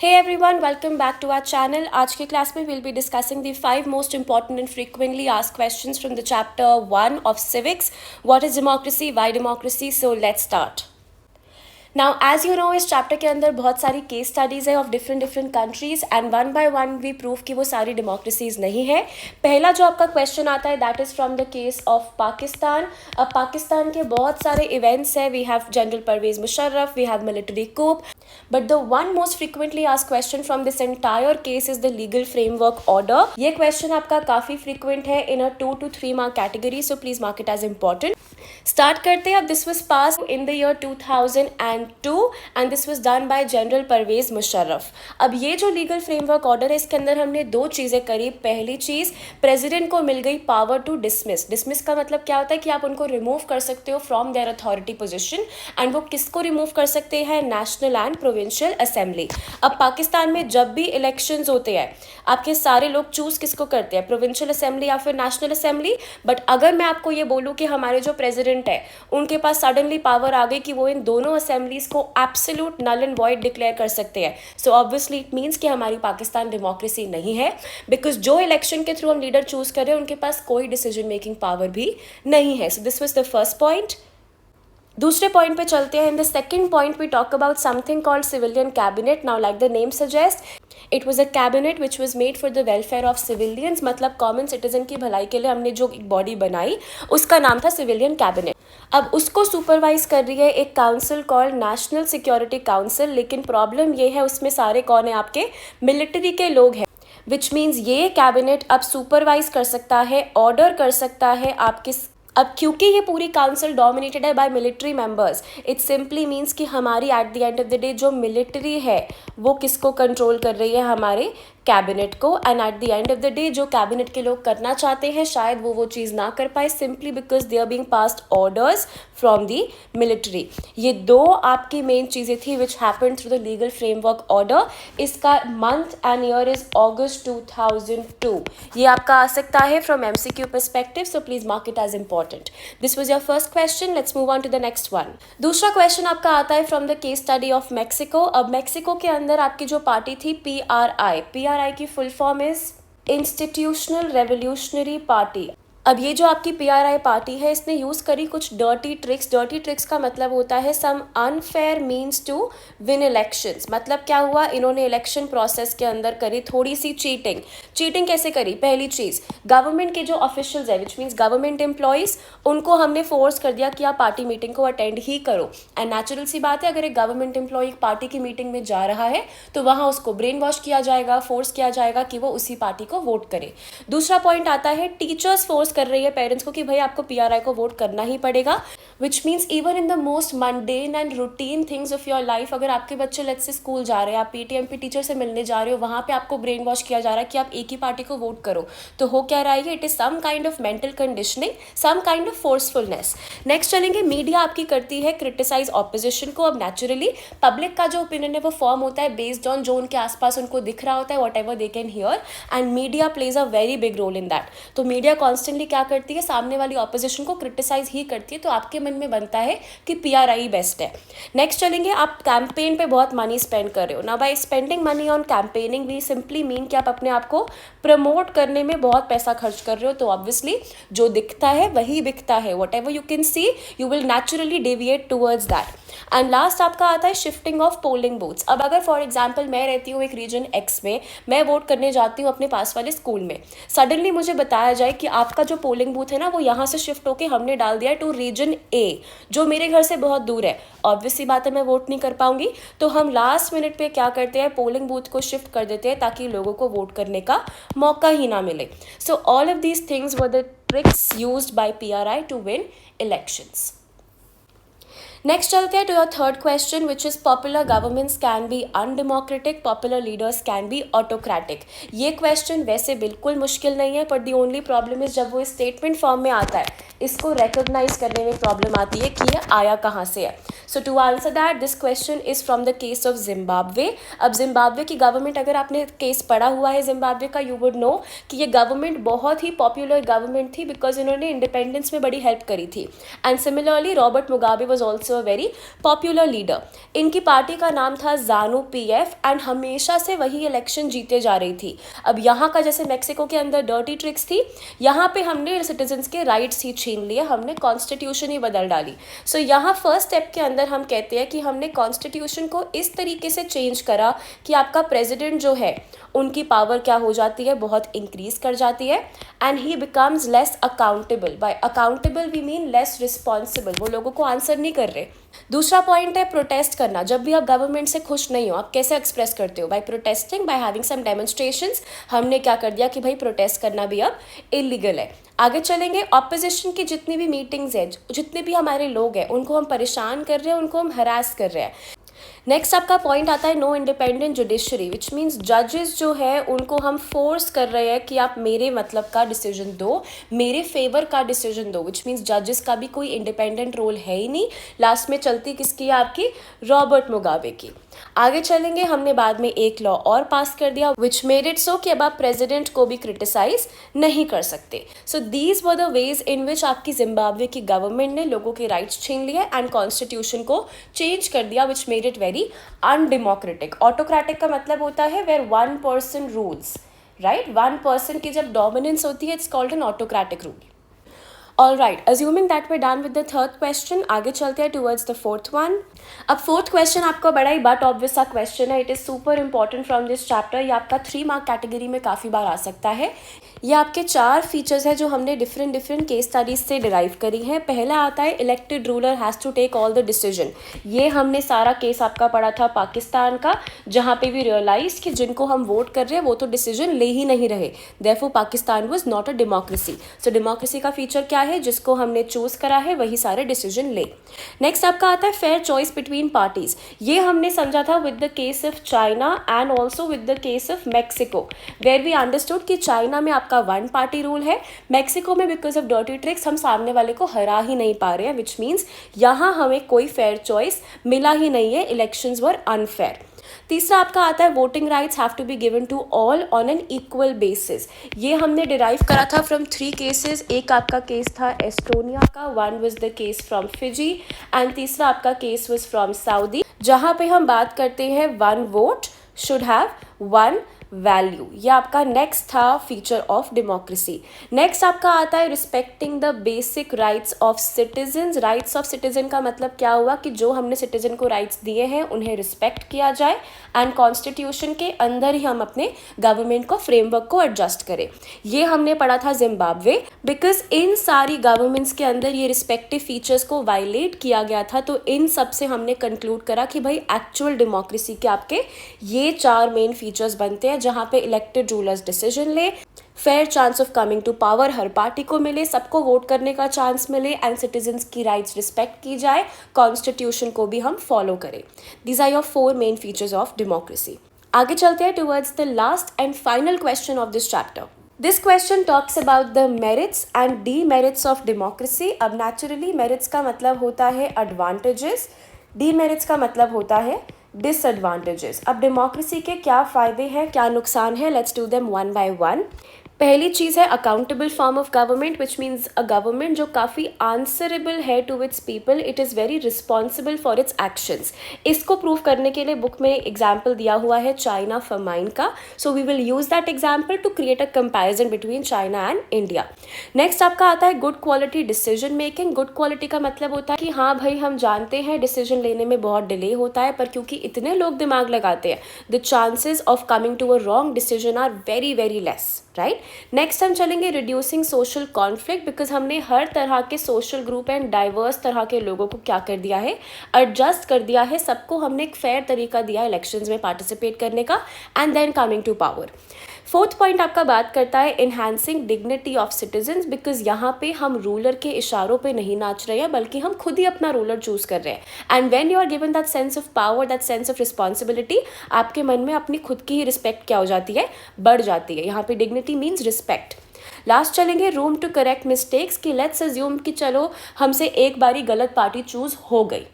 Hey everyone, welcome back to our channel. आज के class में we'll be discussing the 5 most important and frequently asked questions from the chapter 1 of civics. What is democracy? Why democracy? So let's start. Now as you know इस chapter के अंदर बहुत सारी case studies है of different countries and one by one we prove कि वो सारी democracies नहीं है. पहला जो आपका क्वेश्चन आता है that is from the case of Pakistan. अब पाकिस्तान के बहुत सारे इवेंट्स है. We have general Pervez Musharraf, we have military coup, but the one most frequently asked question from this entire case is the legal framework order. ये question आपका काफ़ी frequent है in a 2 to 3 mark category, so please mark it as important. Start करते हैं. अब this was pass in the year 2002 and this was done by general Pervez Musharraf. अब ये जो लीगल फ्रेमवर्क ऑर्डर है इसके अंदर हमने 2 चीज़ें करी. पहली चीज़, प्रेसिडेंट को मिल गई पावर टू डिसमिस. डिसमिस का मतलब क्या होता है कि आप उनको रिमूव कर सकते हो from there authority position. And वो किसको रिमूव कर सकते हैं? National and provincial assembly. अब पाकिस्तान में जब भी इलेक्शंस होते हैं आपके सारे लोग चूज किसको करते हैं? प्रोविंशियल असेंबली या फिर नेशनल असेंबली. बट अगर मैं आपको ये बोलूँ कि हमारे जो प्रेसिडेंट है उनके पास सडनली पावर आ गई कि वो इन दोनों असेंबलीज को absolute null and void declare कर सकते हैं, सो ऑब्वियसली इट मीन्स कि हमारी पाकिस्तान डेमोक्रेसी नहीं है, बिकॉज जो इलेक्शन के थ्रू हम लीडर चूज कर रहे हैं उनके पास कोई डिसीजन मेकिंग पावर भी नहीं है. So this was the first point. दूसरे पॉइंट पे चलते हैं. In the second point we talk about something called civilian cabinet. Now like the name suggest, it was a cabinet which was made for the welfare of civilians. मतलब common citizen की भलाई के लिए हमने जो एक बॉडी बनाई उसका नाम था सिविलियन कैबिनेट. अब उसको सुपरवाइज कर रही है एक council called national security council. लेकिन प्रॉब्लम ये है उसमें सारे कौन है? आपके मिलिट्री के लोग हैं, विच मीन्स ये कैबिनेट अब सुपरवाइज कर सकता है, ऑर्डर कर सकता है आपके. अब क्योंकि ये पूरी काउंसिल डोमिनेटेड है by military members, it simply means कि हमारी at the end of the day जो मिलिट्री है वो किसको कंट्रोल कर रही है? हमारे कैबिनेट को. And eight the end of the day जो कैबिनेट के लोग करना चाहते हैं शायद वो चीज़ ना कर पाए, simply because they are being passed orders from the military. ये 2 आपकी मेन चीज़ें थी which happened through the legal framework order. इसका month and year is August 2002. ये आपका आ सकता है from MCQ perspective, so please mark it as important. This was your first question. Let's move on to the next one. दूसरा question आपका आता है from the case study of Mexico. अब मैक्सिको के अंदर आपकी जो पार्टी थी PRI की full form is institutional revolutionary party. अब ये जो आपकी PRI पार्टी है इसने यूज़ करी कुछ डर्टी ट्रिक्स. डर्टी ट्रिक्स का मतलब होता है some unfair means to win elections. मतलब क्या हुआ? इन्होंने इलेक्शन प्रोसेस के अंदर करी थोड़ी सी चीटिंग. चीटिंग कैसे करी? पहली चीज़, गवर्नमेंट के जो ऑफिशियल्स है विच मीन्स गवर्नमेंट एम्प्लॉयज़, उनको हमने फोर्स कर दिया कि आप पार्टी मीटिंग को अटेंड ही करो. एंड नेचुरल सी बात है, अगर एक गवर्नमेंट एम्प्लॉय पार्टी की मीटिंग में जा रहा है तो वहाँ उसको ब्रेन वॉश किया जाएगा, फोर्स किया जाएगा कि वो उसी पार्टी को वोट करे. दूसरा पॉइंट आता है, टीचर्स फोर्स कर रही है पेरेंट्स को कि भाई आपको PRI को वोट करना ही पड़ेगा, which means even in the most mundane and routine things of your life. अगर आपके बच्चे लेट्स से स्कूल जा रहे हैं, आप PTMP टीचर से मिलने जा रहे हो, वहाँ पे आपको ब्रेन वॉश किया जा रहा है कि आप एक ही पार्टी को वोट करो. तो हो क्या रहा है? It is some kind of mental conditioning, some kind of forcefulness. Next चलेंगे, मीडिया आपकी करती है क्रिटिसाइज ऑपोजिशन को. अब नेचुरली पब्लिक का जो ओपिनियन है वो फॉर्म होता है बेस्ड ऑन जो उनके आसपास उनको दिख रहा होता है, whatever they can hear, and media plays a very big role in that. तो मीडिया कॉन्स्टेंटली क्या करती है? सामने वाली ऑपोजिशन को क्रिटिसाइज ही करती है. तो आपके मन में बनता है कि PRI बेस्ट है. नेक्स्ट चलेंगे, आप कैंपेन पे बहुत मनी स्पेंड कर रहे हो. ना by spending money on campaigning we simply mean कि आप अपने आप को प्रमोट करने में बहुत पैसा खर्च कर रहे हो. तो ऑब्वियसली जो दिखता है वही बिकता है. What ever you can see you will naturally deviate towards that. And last आपका आता है शिफ्टिंग ऑफ पोलिंग बूथ्स. अब अगर फॉर एग्जाम्पल मैं रहती हूँ एक रीजन X में, मैं वोट करने जाती हूँ अपने पास वाले स्कूल में, सडनली मुझे बताया जाए कि आपका जो पोलिंग बूथ है ना वो यहाँ से शिफ्ट होके हमने डाल दिया है टू रीजन A जो मेरे घर से बहुत दूर है. ऑब्वियसली बात है मैं वोट नहीं कर पाऊंगी. तो हम लास्ट मिनट पे क्या करते हैं? पोलिंग बूथ को शिफ्ट कर देते हैं ताकि लोगों को वोट करने का मौका ही ना मिले. So all of these things were the tricks used by PRI to win elections. Next चलते हैं to your third question which is popular governments can be undemocratic, popular leaders can be autocratic. ये question वैसे बिल्कुल मुश्किल नहीं है, but the only problem is जब वो स्टेटमेंट फॉर्म में आता है इसको रिकॉग्नाइज करने में प्रॉब्लम आती है कि ये आया कहाँ से है. So to answer that this question is from the case of Zimbabwe. अब जिम्बाब्वे की गवर्नमेंट, अगर आपने केस पढ़ा हुआ है जिम्बाब्वे का, यू वुड नो कि ये गवर्नमेंट बहुत ही पॉपुलर गवर्नमेंट थी बिकॉज इन्होंने इंडिपेंडेंस में बड़ी हेल्प करी थी. And similarly Robert Mugabe was also a very popular leader. इनकी पार्टी का नाम था ज़ानू पीएफ एंड हमेशा से वही इलेक्शन जीते जा रही थी। अब यहाँ का जैसे मेक्सिको के अंदर डर्टी ट्रिक्स थी, यहाँ पे हमने सिटीजन्स के राइट्स ही छीन लिए, हमने कॉन्स्टिट्यूशन ही बदल डाली। सो यहाँ फर्स्ट स्टेप के अंदर हम कहते हैं कि हमने कॉन्स्टिट्यूशन को इस तरीके से चेंज करा कि आपका प्रेसिडेंट जो है उनकी पावर क्या हो जाती है, बहुत इंक्रीज कर जाती है and he becomes less accountable. By accountable we mean less responsible, वो लोगों को आंसर नहीं कर रहे। दूसरा पॉइंट है प्रोटेस्ट करना। जब भी आप गवर्नमेंट से खुश नहीं हो, आप कैसे एक्सप्रेस करते हो? By protesting, by having some demonstrations. हमने क्या कर दिया कि भाई प्रोटेस्ट करना भी अब इलीगल है। आगे चलेंगे, ऑपोजिशन की जितनी भी मीटिंग्स है, जितने भी हमारे लोग हैं, उनको हम परेशान कर रहे हैं, उनको हम हरास कर रहे हैं। नेक्स्ट आपका पॉइंट आता है no independent judiciary, which means जजेस जो है उनको हम फोर्स कर रहे हैं कि आप मेरे मतलब का डिसीजन दो, मेरे फेवर का डिसीजन दो, विच मीन्स जजेस का भी कोई इंडिपेंडेंट रोल है ही नहीं। लास्ट में चलती किसकी है? आपकी रॉबर्ट मुगाबे की। आगे चलेंगे, हमने बाद में एक लॉ और पास कर दिया विच मेड इट सो कि अब आप प्रेसिडेंट को भी क्रिटिसाइज नहीं कर सकते। So these were the ways in which आपकी जिम्बाब्वे की गवर्नमेंट ने लोगों के राइट्स छीन लिए एंड कॉन्स्टिट्यूशन को चेंज कर दिया which made it very undemocratic. Autocratic का मतलब होता है where one person rules, right? One person की जब डोमिनेंस होती है, it's called an autocratic rule. All right, assuming that we're done with the third question, आगे चलते हैं towards the fourth one. अब fourth question आपका बड़ा ही बट ऑब्वियस सा क्वेश्चन है. It is super important from this chapter. ये आपका 3 मार्क कैटेगरी में काफ़ी बार आ सकता है. ये आपके 4 फीचर्स हैं जो हमने डिफरेंट केस स्टडीज से डिराइव करी हैं. पहला आता है elected ruler has to take all the decision. ये हमने सारा केस आपका पढ़ा था पाकिस्तान का, जहाँ पे भी रियलाइज कि जिनको हम वोट कर रहे हैं वो तो डिसीजन ले ही नहीं रहे. Therefore Pakistan was not a democracy. So democracy का फीचर क्या है? जिसको हमने चूज करा है वही सारे डिसीजन ले. नेक्स्ट आपका आता है फेयर चॉइस बिटवीन पार्टीज. ये हमने समझा था with the case of China and also with the case of Mexico, where we understood कि चाइना में आपका 1 पार्टी रूल है, मैक्सिको में बिकॉज ऑफ डर्टी ट्रिक्स हम सामने वाले को हरा ही नहीं पा रहे हैं, विच मीन्स यहाँ हमें कोई फेयर चॉइस मिला ही नहीं है. Elections were unfair. तीसरा आपका आता है voting rights have to be given to all on an equal basis. ये हमने डिराइव करा था फ्रॉम 3 केसेस. एक आपका केस था एस्टोनिया का, 1 was the case from Fiji and तीसरा आपका केस वाज फ्रॉम सऊदी, जहाँ पे हम बात करते हैं 1 वोट शुड हैव 1 वैल्यू. ये आपका नेक्स्ट था फीचर ऑफ डेमोक्रेसी. नेक्स्ट आपका आता है respecting the basic rights of citizens. Rights of citizen का मतलब क्या हुआ कि जो हमने सिटीजन को राइट्स दिए हैं उन्हें रिस्पेक्ट किया जाए एंड कॉन्स्टिट्यूशन के अंदर ही हम अपने गवर्नमेंट को फ्रेमवर्क को एडजस्ट करें. ये हमने पढ़ा था जिम्बाब्वे, बिकॉज इन सारी गवर्नमेंट्स के अंदर ये रिस्पेक्टिव फीचर्स को वायलेट किया गया था. तो इन सब से हमने कंक्लूड करा कि भाई एक्चुअल डेमोक्रेसी के आपके ये 4 मेन फीचर्स बनते हैं, जहां पे इलेक्टेड रूलर्स डिसीजन ले, fair chance of coming to power हर पार्टी को मिले, सबको वोट करने का चांस मिले एंड सिटीजन्स की राइट्स रिस्पेक्ट की जाए, कॉन्स्टिट्यूशन को भी हम फॉलो करें. These are your 4 main features of democracy. आगे चलते हैं towards the last and final question of this chapter. This question talks about the merits and demerits of democracy. अब नेचुरली मेरिट्स का मतलब होता है एडवांटेजेस, डीमेरिट्स का मतलब होता है डिसएडवांटेजेस. अब डेमोक्रेसी के क्या फ़ायदे हैं, क्या नुकसान है, let's do them one by one. पहली चीज़ है accountable form of government, which means a government जो काफ़ी आंसरेबल है to its people. It is very responsible for its actions. इसको प्रूव करने के लिए बुक में एग्जाम्पल दिया हुआ है चाइना फमाइन का. So we will use that example to create a comparison between China and India. Next आपका आता है good quality decision making. Good quality का मतलब होता है कि हाँ भाई हम जानते हैं डिसीजन लेने में बहुत डिले होता है, पर क्योंकि इतने लोग दिमाग लगाते हैं, the chances of coming to a wrong decision are very very less, right. Next हम चलेंगे रिड्यूसिंग सोशल कॉन्फ्लिक्ट, बिकॉज हमने हर तरह के सोशल ग्रुप एंड डाइवर्स तरह के लोगों को क्या कर दिया है, एडजस्ट कर दिया है. सबको हमने एक फेयर तरीका दिया इलेक्शंस में पार्टिसिपेट करने का and then coming to power. Fourth point आपका बात करता है enhancing dignity of citizens, because यहाँ पे हम रूलर के इशारों पे नहीं नाच रहे हैं, बल्कि हम खुद ही अपना रूलर चूज कर रहे हैं. And when you are given that sense of power, that sense of responsibility, आपके मन में अपनी खुद की ही रिस्पेक्ट क्या हो जाती है, बढ़ जाती है. यहाँ पे डिग्निटी मीन्स रिस्पेक्ट. लास्ट चलेंगे रूम टू करेक्ट मिस्टेक्स, कि लेट्स अज्यूम कि चलो हमसे एक बारी गलत पार्टी चूज हो गई.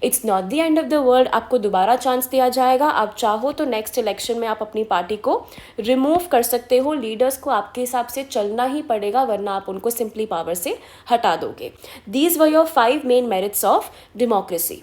It's not the end of the world, आपको दोबारा चांस दिया जाएगा। आप चाहो तो नेक्स्ट इलेक्शन में आप अपनी पार्टी को रिमूव कर सकते हो, लीडर्स को आपके हिसाब से चलना ही पड़ेगा, वरना आप उनको सिंपली पावर से हटा दोगे। These were your 5 main merits of democracy.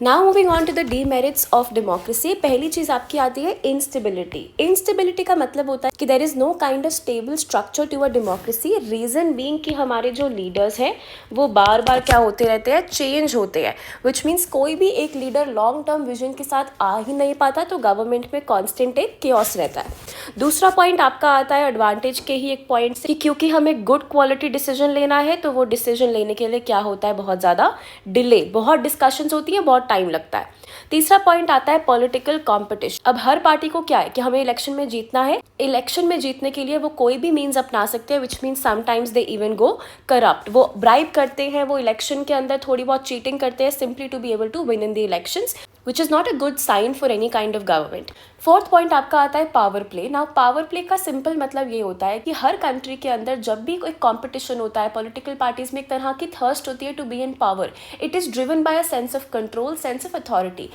Now moving on to the demerits of democracy. पहली चीज आपकी आती है इंस्टेबिलिटी। इंस्टेबिलिटी का मतलब होता है कि there is no kind of stable structure to a democracy. Reason being कि हमारे जो लीडर्स हैं वो बार बार क्या होते रहते हैं, चेंज होते हैं, विच मीन्स कोई भी एक लीडर लॉन्ग टर्म विजन के साथ आ ही नहीं पाता, तो गवर्नमेंट में कॉन्स्टेंट एक केओस रहता है। दूसरा पॉइंट आपका आता है एडवांटेज के ही एक पॉइंट से, कि क्योंकि हमें गुड क्वालिटी डिसीजन लेना है, तो वो डिसीजन लेने के लिए क्या होता है, बहुत ज़्यादा डिले, बहुत डिस्कशंस होती है, बहुत टाइम लगता है। तीसरा पॉइंट आता है पॉलिटिकल कंपटीशन। अब हर पार्टी को क्या है कि हमें इलेक्शन में जीतना है, इलेक्शन में जीतने के लिए वो कोई भी मीन्स अपना सकते हैं, which means sometimes they even go corrupt. वो ब्राइब करते हैं, वो इलेक्शन के अंदर थोड़ी बहुत चीटिंग करते हैं simply to be able to win in the elections, which is not a good sign for any kind of government. Fourth point आपका आता है power play. Now power play का सिंपल मतलब ये होता है कि हर कंट्री के अंदर जब भी कोई कंपटीशन होता है, पॉलिटिकल पार्टीज में एक तरह की थर्स्ट होती है to be in power. It is driven by a sense of control, sense of authority.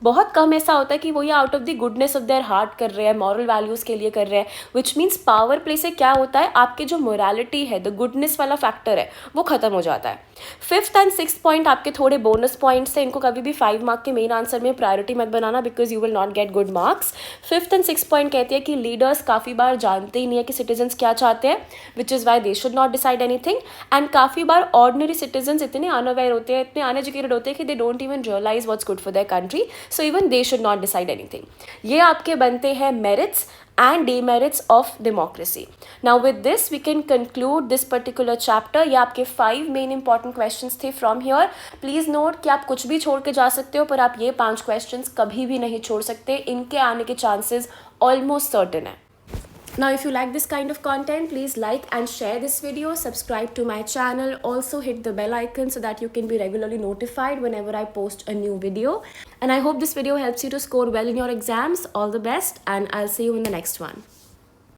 बहुत कम ऐसा होता है कि वो ये out of the goodness of their heart कर रहे हैं, मॉरल वैल्यूज़ के लिए कर रहे हैं, विच मीन्स पावर प्ले से क्या होता है, आपके जो मोरालिटी है, द गुडनेस वाला फैक्टर है, वो खत्म हो जाता है। फिफ्थ एंड सिक्स पॉइंट आपके थोड़े बोनस पॉइंट्स हैं, इनको कभी भी 5 मार्क के मेन आंसर में प्रायोरिटी मत बनाना, because you will not get good marks. Fifth and six point कहती है कि लीडर्स काफ़ी बार जानते ही नहीं है कि सिटीजन्स क्या चाहते हैं, which is why they should not decide anything. And काफ़ी बार ऑर्डिनरी सिटीजन्स इतने अनअवेयर होते हैं, इतने अनएजुकेटेड होते हैं कि they don't even realise what's good for their country, so even they should not decide anything. ये आपके बनते हैं merits and demerits of democracy. Now with this we can conclude this particular chapter. ये आपके 5 main important questions थे from here. Please note कि आप कुछ भी छोड़ के जा सकते हो, पर आप ये 5 questions कभी भी नहीं छोड़ सकते, इनके आने के chances almost certain है। Now if you like this kind of content, please like and share this video, subscribe to my channel, also hit the bell icon so that you can be regularly notified whenever I post a new video. And I hope this video helps you to score well in your exams. All the best, and I'll see you in the next one.